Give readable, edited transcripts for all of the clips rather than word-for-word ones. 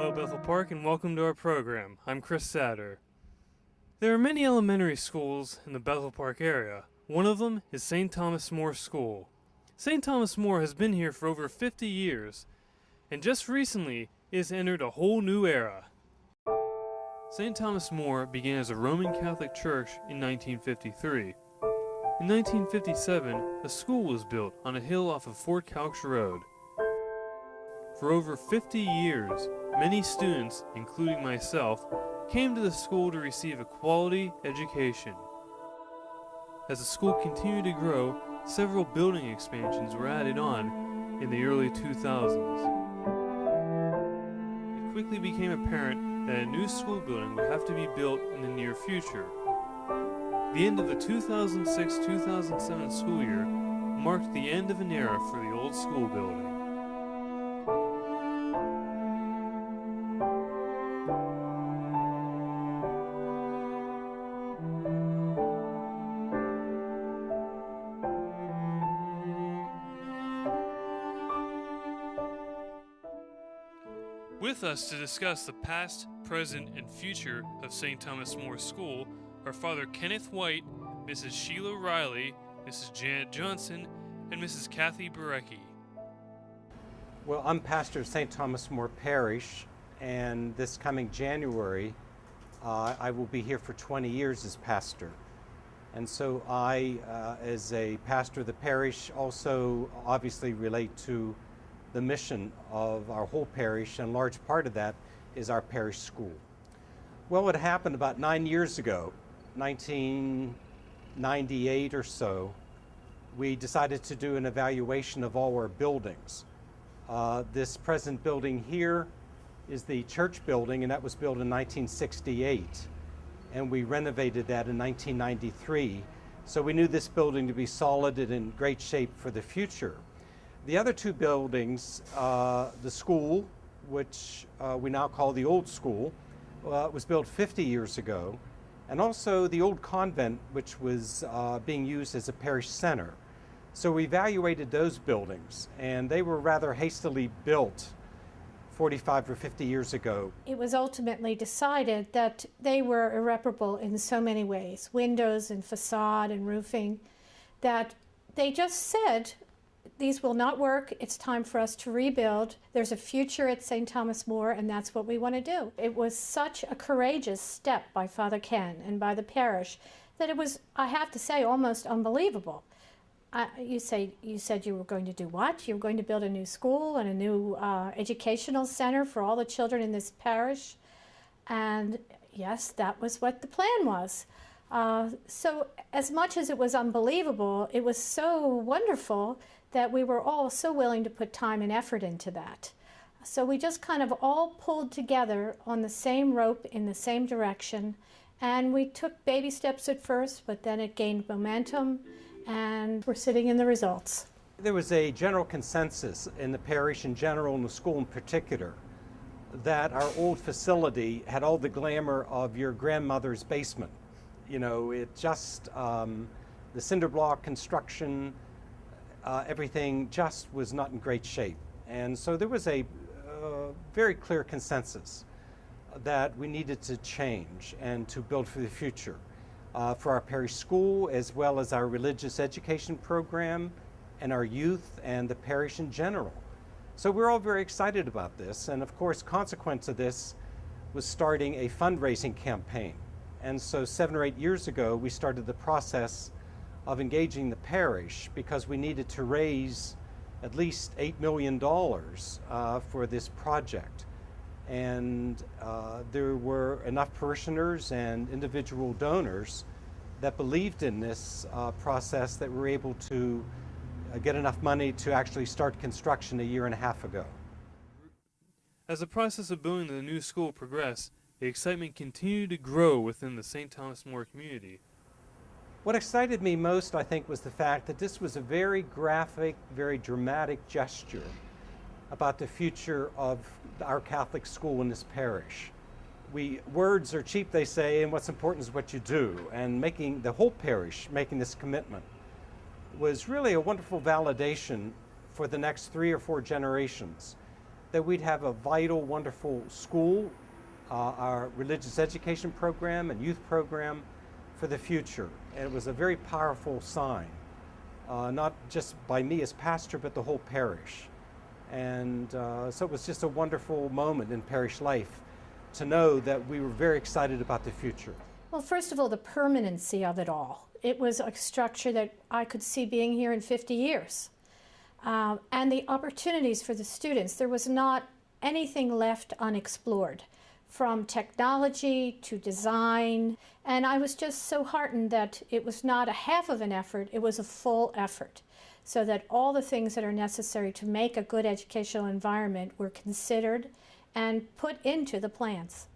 Hello Bethel Park and welcome to our program. I'm Chris Satter. There are many elementary schools in the Bethel Park area. One of them is St. Thomas More School. St. Thomas More has been here for over 50 years, and just recently it has entered a whole new era. St. Thomas More began as a Roman Catholic church in 1953. In 1957, a school was built on a hill off of Fort Calix Road. For over 50 years, many students, including myself, came to the school to receive a quality education. As the school continued to grow, several building expansions were added on in the early 2000s. It quickly became apparent that a new school building would have to be built in the near future. The end of the 2006-2007 school year marked the end of an era for the old school building. With us to discuss the past, present, and future of St. Thomas More School are Father Kenneth White, Mrs. Sheila Riley, Mrs. Janet Johnson, and Mrs. Cathy Borecky. Well, I'm pastor of St. Thomas More Parish, and this coming January, I will be here for 20 years as pastor. And so I, as a pastor of the parish, also obviously relate to the mission of our whole parish, and a large part of that is our parish school. Well, it happened about 9 years ago, 1998 or so. We decided to do an evaluation of all our buildings. This present building here is the church building, and that was built in 1968. And we renovated that in 1993. So we knew this building to be solid and in great shape for the future. The other two buildings, the school, which we now call the old school, was built 50 years ago, and also the old convent, which was being used as a parish center. So we evaluated those buildings, and they were rather hastily built 45 or 50 years ago. It was ultimately decided that they were irreparable in so many ways, windows and facade and roofing, that they just said, these will not work, it's time for us to rebuild. There's a future at St. Thomas More, and that's what we want to do. It was such a courageous step by Father Ken and by the parish that it was, I have to say, almost unbelievable. You said you were going to do what? You were going to build a new school and a new educational center for all the children in this parish. And yes, that was what the plan was. So as much as it was unbelievable, it was so wonderful that we were all so willing to put time and effort into that. So we just kind of all pulled together on the same rope in the same direction, and we took baby steps at first, but then it gained momentum, and we're sitting in the results. There was a general consensus in the parish in general and the school in particular that our old facility had all the glamour of your grandmother's basement. You know, it just, the cinder block construction, everything just was not in great shape. And so there was a very clear consensus that we needed to change and to build for the future for our parish school, as well as our religious education program and our youth and the parish in general. So we're all very excited about this. And of course, consequence of this was starting a fundraising campaign. And so 7 or 8 years ago, we started the process of engaging the parish because we needed to raise at least $8 million for this project. And there were enough parishioners and individual donors that believed in this process that we were able to get enough money to actually start construction a year and a half ago. As the process of building the new school progressed, the excitement continued to grow within the St. Thomas More community. What excited me most, I think, was the fact that this was a very graphic, very dramatic gesture about the future of our Catholic school in this parish. Words are cheap, they say, and what's important is what you do. And making the whole parish, making this commitment, was really a wonderful validation for the next 3 or 4 generations that we'd have a vital, wonderful school, our religious education program and youth program for the future. And it was a very powerful sign, not just by me as pastor, but the whole parish. And so it was just a wonderful moment in parish life to know that we were very excited about the future. Well, first of all, the permanency of it all. It was a structure that I could see being here in 50 years. And the opportunities for the students, there was not anything left unexplored, from technology to design. And I was just so heartened that it was not a half of an effort, it was a full effort, so that all the things that are necessary to make a good educational environment were considered and put into the plans.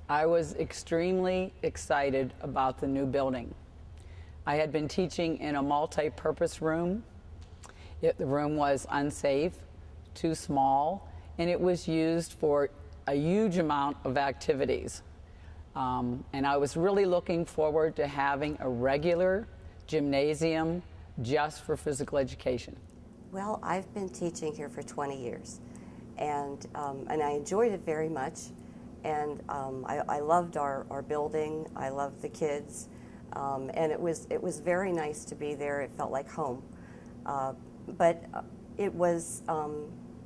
I was extremely excited about the new building. I had been teaching in a multi-purpose room. The room was unsafe, too small, and it was used for a huge amount of activities. And I was really looking forward to having a regular gymnasium just for physical education. Well, I've been teaching here for 20 years, and I enjoyed it very much. And I loved our building. I loved the kids, and it was very nice to be there. It felt like home, but it was a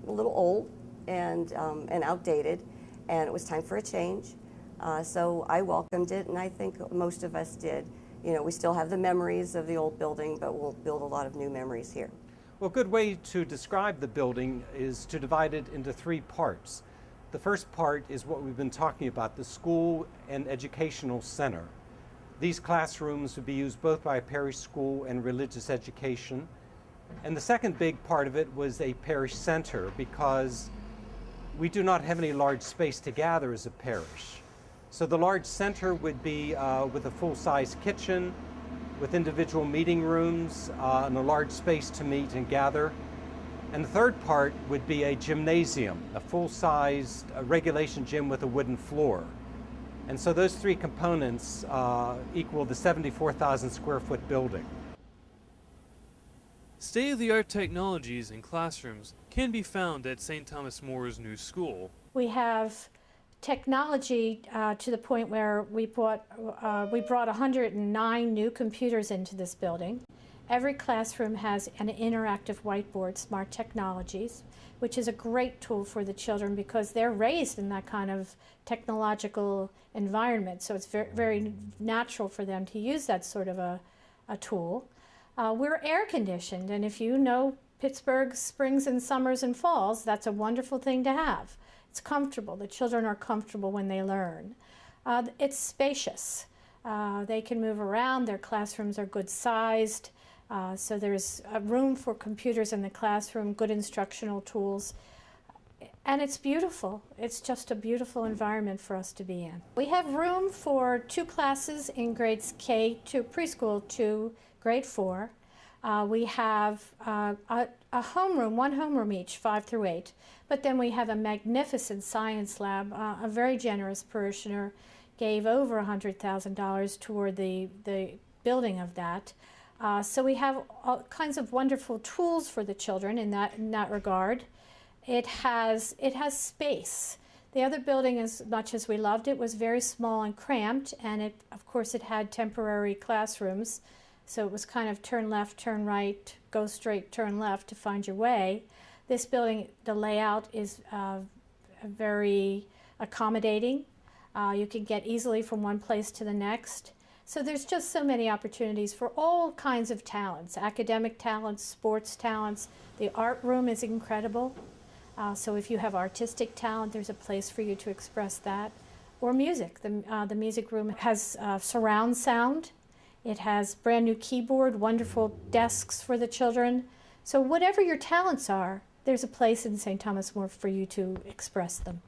little old and outdated, and it was time for a change. So I welcomed it, and I think most of us did. You know, we still have the memories of the old building, but we'll build a lot of new memories here. Well, a good way to describe the building is to divide it into three parts. The first part is what we've been talking about, the school and educational center. These classrooms would be used both by a parish school and religious education. And the second big part of it was a parish center, because we do not have any large space to gather as a parish. So the large center would be with a full-size kitchen, with individual meeting rooms, and a large space to meet and gather. And the third part would be a gymnasium, a full-sized regulation gym with a wooden floor. And so those three components equal the 74,000 square foot building. State-of-the-art technologies in classrooms can be found at St. Thomas More's new school. We have technology to the point where we brought 109 new computers into this building. Every classroom has an interactive whiteboard, Smart Technologies, which is a great tool for the children because they're raised in that kind of technological environment. So it's very, very natural for them to use that sort of a tool. We're air conditioned, and if you know Pittsburgh's springs and summers and falls, that's a wonderful thing to have. It's comfortable. The children are comfortable when they learn. It's spacious. They can move around. Their classrooms are good sized. So there's a room for computers in the classroom, good instructional tools, and it's beautiful. It's just a beautiful environment for us to be in. We have room for 2 classes in grades K to preschool to grade 4. We have a homeroom, 1 homeroom each, 5 through 8. But then we have a magnificent science lab. A very generous parishioner gave over $100,000 toward the building of that. So we have all kinds of wonderful tools for the children in that regard. It has space. The other building, as much as we loved it, was very small and cramped, and of course it had temporary classrooms. So it was kind of turn left, turn right, go straight, turn left to find your way. This building, the layout is very accommodating. You can get easily from one place to the next. So there's just so many opportunities for all kinds of talents, academic talents, sports talents. The art room is incredible. So if you have artistic talent, there's a place for you to express that. Or music. The music room has surround sound. It has brand new keyboard, wonderful desks for the children. So whatever your talents are, there's a place in St. Thomas More for you to express them.